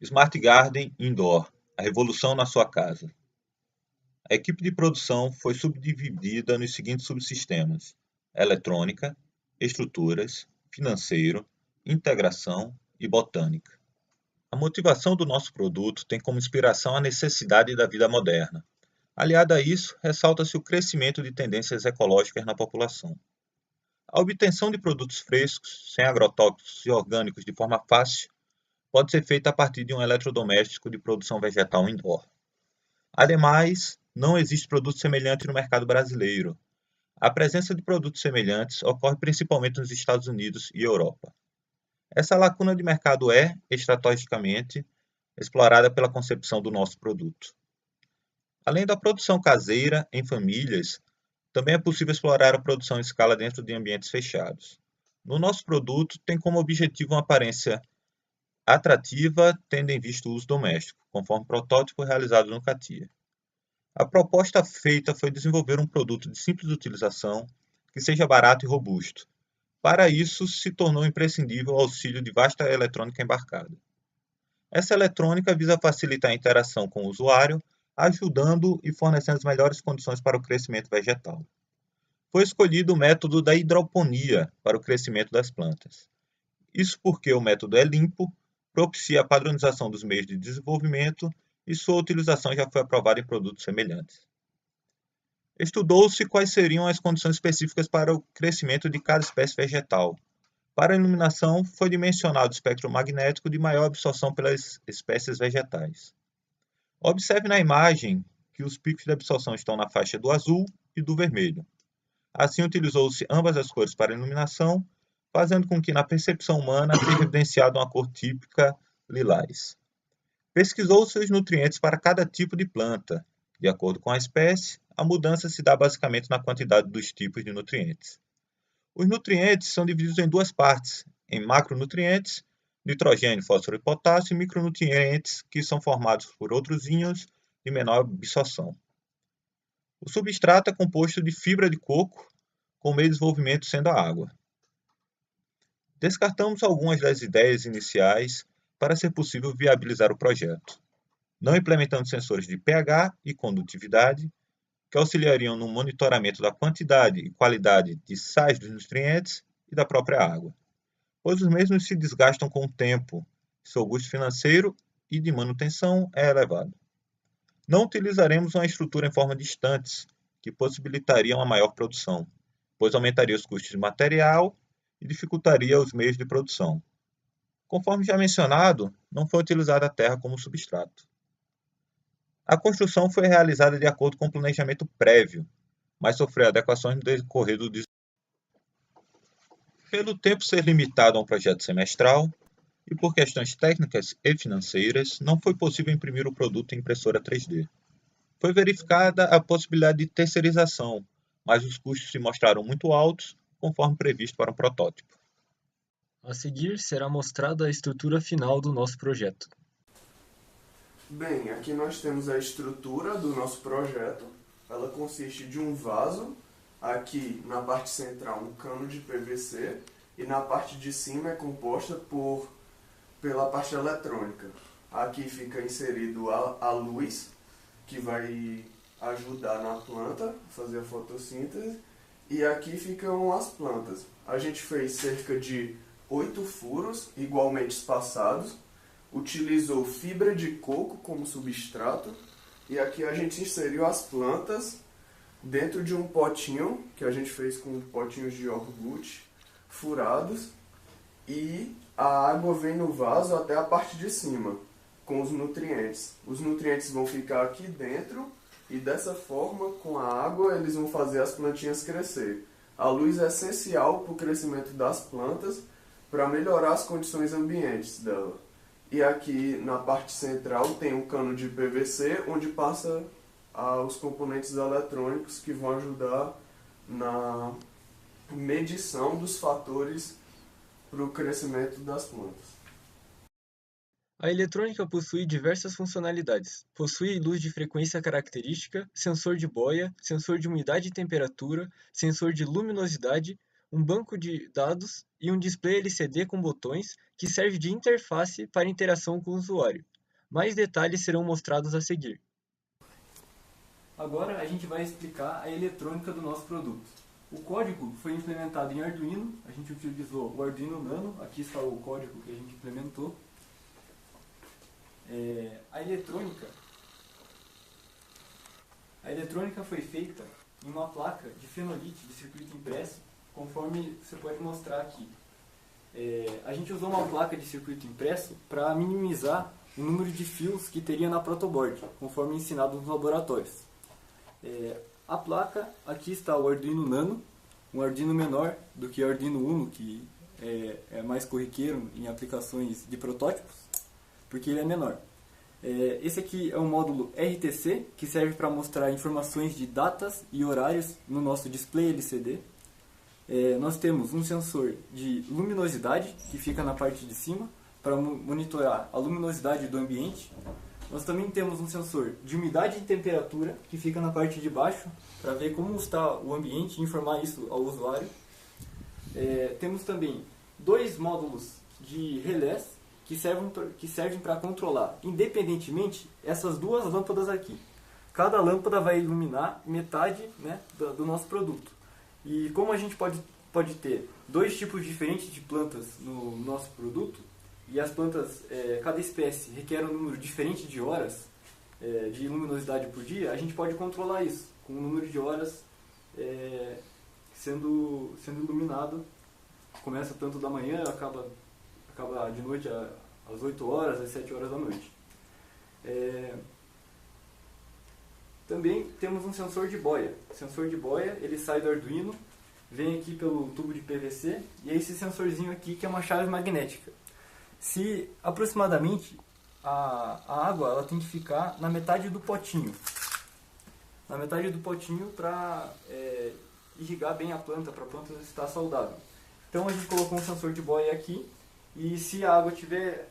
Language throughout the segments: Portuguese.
Smart Garden Indoor, a revolução na sua casa. A equipe de produção foi subdividida nos seguintes subsistemas: eletrônica, estruturas, financeiro, integração e botânica. A motivação do nosso produto tem como inspiração a necessidade da vida moderna. Aliado a isso, ressalta-se o crescimento de tendências ecológicas na população. A obtenção de produtos frescos, sem agrotóxicos e orgânicos de forma fácil, pode ser feita a partir de um eletrodoméstico de produção vegetal indoor. Ademais, não existe produto semelhante no mercado brasileiro. A presença de produtos semelhantes ocorre principalmente nos Estados Unidos e Europa. Essa lacuna de mercado é, estrategicamente, explorada pela concepção do nosso produto. Além da produção caseira em famílias, também é possível explorar a produção em escala dentro de ambientes fechados. No nosso produto, tem como objetivo uma aparência atrativa, tendo em vista o uso doméstico, conforme o protótipo realizado no CATIA. A proposta feita foi desenvolver um produto de simples utilização, que seja barato e robusto. Para isso, se tornou imprescindível o auxílio de vasta eletrônica embarcada. Essa eletrônica visa facilitar a interação com o usuário, ajudando e fornecendo as melhores condições para o crescimento vegetal. Foi escolhido o método da hidroponia para o crescimento das plantas. Isso porque o método é limpo, propicia a padronização dos meios de desenvolvimento e sua utilização já foi aprovada em produtos semelhantes. Estudou-se quais seriam as condições específicas para o crescimento de cada espécie vegetal. Para a iluminação, foi dimensionado o espectro magnético de maior absorção pelas espécies vegetais. Observe na imagem que os picos de absorção estão na faixa do azul e do vermelho. Assim, utilizou-se ambas as cores para a iluminação, fazendo com que na percepção humana seja evidenciada uma cor típica lilás. Pesquisou-se os nutrientes para cada tipo de planta. De acordo com a espécie, a mudança se dá basicamente na quantidade dos tipos de nutrientes. Os nutrientes são divididos em duas partes, em macronutrientes, nitrogênio, fósforo e potássio, e micronutrientes, que são formados por outros íons de menor absorção. O substrato é composto de fibra de coco, com o meio de desenvolvimento sendo a água. Descartamos algumas das ideias iniciais para ser possível viabilizar o projeto, não implementando sensores de pH e condutividade, que auxiliariam no monitoramento da quantidade e qualidade de sais dos nutrientes e da própria água, pois os mesmos se desgastam com o tempo, seu custo financeiro e de manutenção é elevado. Não utilizaremos uma estrutura em forma de estantes, que possibilitaria uma maior produção, pois aumentaria os custos de material e dificultaria os meios de produção. Conforme já mencionado, não foi utilizada a terra como substrato. A construção foi realizada de acordo com o planejamento prévio, mas sofreu adequações no decorrer do desenvolvimento. Pelo tempo ser limitado a um projeto semestral e por questões técnicas e financeiras, não foi possível imprimir o produto em impressora 3D. Foi verificada a possibilidade de terceirização, mas os custos se mostraram muito altos, conforme previsto para um protótipo. A seguir será mostrada a estrutura final do nosso projeto. Bem, aqui nós temos a estrutura do nosso projeto. Ela consiste de um vaso, aqui na parte central um cano de PVC e na parte de cima é composta pela parte eletrônica. Aqui fica inserido a luz, que vai ajudar na planta a fazer a fotossíntese, e aqui ficam as plantas. A gente fez cerca de 8 furos igualmente espaçados, utilizou fibra de coco como substrato, e aqui a gente inseriu as plantas dentro de um potinho, que a gente fez com potinhos de iogurte furados, e a água vem no vaso até a parte de cima, com os nutrientes. Os nutrientes vão ficar aqui dentro, e dessa forma, com a água, eles vão fazer as plantinhas crescer. A luz é essencial para o crescimento das plantas, para melhorar as condições ambientes dela. E aqui na parte central tem um cano de PVC, onde passa os componentes eletrônicos que vão ajudar na medição dos fatores para o crescimento das plantas. A eletrônica possui diversas funcionalidades. Possui luz de frequência característica, sensor de boia, sensor de umidade e temperatura, sensor de luminosidade, um banco de dados e um display LCD com botões que serve de interface para interação com o usuário. Mais detalhes serão mostrados a seguir. Agora a gente vai explicar a eletrônica do nosso produto. O código foi implementado em Arduino, a gente utilizou o Arduino Nano, aqui está o código que a gente implementou. A eletrônica foi feita em uma placa de fenolite de circuito impresso, conforme você pode mostrar aqui. A gente usou uma placa de circuito impresso para minimizar o número de fios que teria na protoboard, conforme ensinado nos laboratórios. A placa, aqui está o Arduino Nano, um Arduino menor do que o Arduino Uno, que é mais corriqueiro em aplicações de protótipos, porque ele é menor. Esse aqui é um módulo RTC, que serve para mostrar informações de datas e horários no nosso display LCD. Nós temos um sensor de luminosidade, que fica na parte de cima, para monitorar a luminosidade do ambiente. Nós também temos um sensor de umidade e temperatura, que fica na parte de baixo, para ver como está o ambiente e informar isso ao usuário. Temos também dois módulos de relés, que servem para controlar independentemente essas duas lâmpadas aqui. Cada lâmpada vai iluminar metade, né, do nosso produto. E como a gente pode ter dois tipos diferentes de plantas no nosso produto, e as plantas, cada espécie requer um número diferente de horas de luminosidade por dia, a gente pode controlar isso, com o número de horas sendo iluminado. Começa tanto da manhã, acaba de noite às 8 horas, às 7 horas da noite. Também temos um sensor de boia. O sensor de boia, ele sai do Arduino, vem aqui pelo tubo de PVC, e é esse sensorzinho aqui que é uma chave magnética. Se aproximadamente a água ela tem que ficar na metade do potinho. Na metade do potinho para irrigar bem a planta, para a planta estar saudável. Então a gente colocou um sensor de boia aqui, e se a água estiver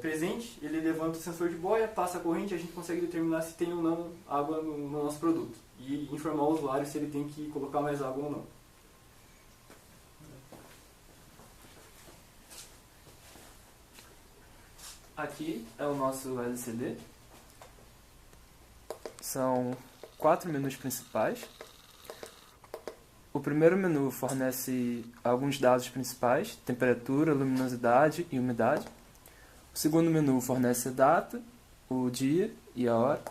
presente, ele levanta o sensor de boia, passa a corrente, a gente consegue determinar se tem ou não água no nosso produto. E informar o usuário se ele tem que colocar mais água ou não. Aqui é o nosso LCD. São 4 menus principais. O primeiro menu fornece alguns dados principais: temperatura, luminosidade e umidade. O segundo menu fornece a data, o dia e a hora.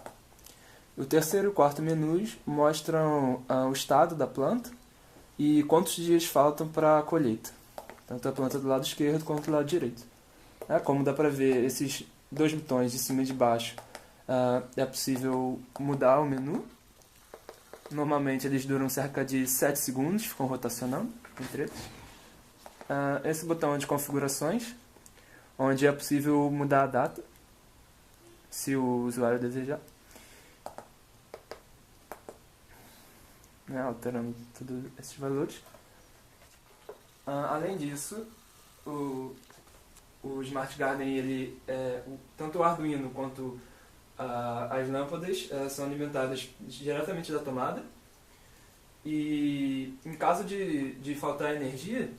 O terceiro e quarto menus mostram o estado da planta e quantos dias faltam para a colheita, tanto a planta do lado esquerdo quanto do lado direito. Como dá para ver, esses dois botões de cima e de baixo, é possível mudar o menu. Normalmente eles duram cerca de 7 segundos, ficam rotacionando entre eles. Esse botão é de configurações, onde é possível mudar a data, se o usuário desejar. Alterando todos esses valores. Além disso, o Smart Garden, tanto o Arduino quanto as lâmpadas são alimentadas diretamente da tomada, e em caso de faltar energia,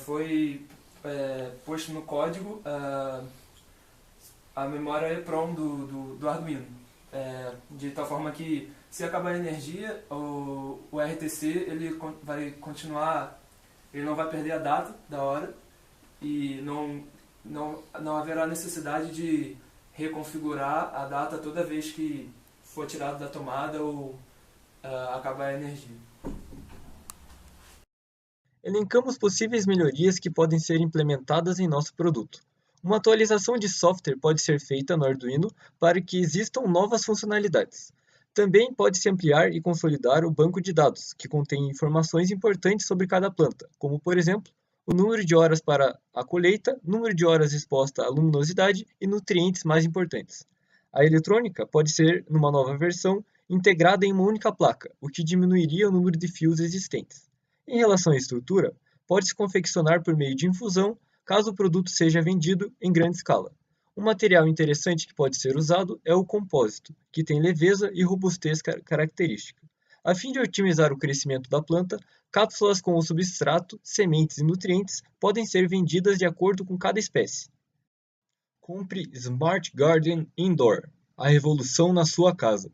foi posto no código a memória EEPROM do Arduino, de tal forma que, se acabar a energia, o RTC ele vai continuar, ele não vai perder a data da hora, e não haverá necessidade de reconfigurar a data toda vez que for tirado da tomada ou acabar a energia. Elencamos possíveis melhorias que podem ser implementadas em nosso produto. Uma atualização de software pode ser feita no Arduino para que existam novas funcionalidades. Também pode-se ampliar e consolidar o banco de dados, que contém informações importantes sobre cada planta, como, por exemplo, o número de horas para a colheita, número de horas exposta à luminosidade e nutrientes mais importantes. A eletrônica pode ser, numa nova versão, integrada em uma única placa, o que diminuiria o número de fios existentes. Em relação à estrutura, pode-se confeccionar por meio de infusão, caso o produto seja vendido em grande escala. Um material interessante que pode ser usado é o compósito, que tem leveza e robustez característica. A fim de otimizar o crescimento da planta, cápsulas com o substrato, sementes e nutrientes podem ser vendidas de acordo com cada espécie. Compre Smart Garden Indoor, a revolução na sua casa.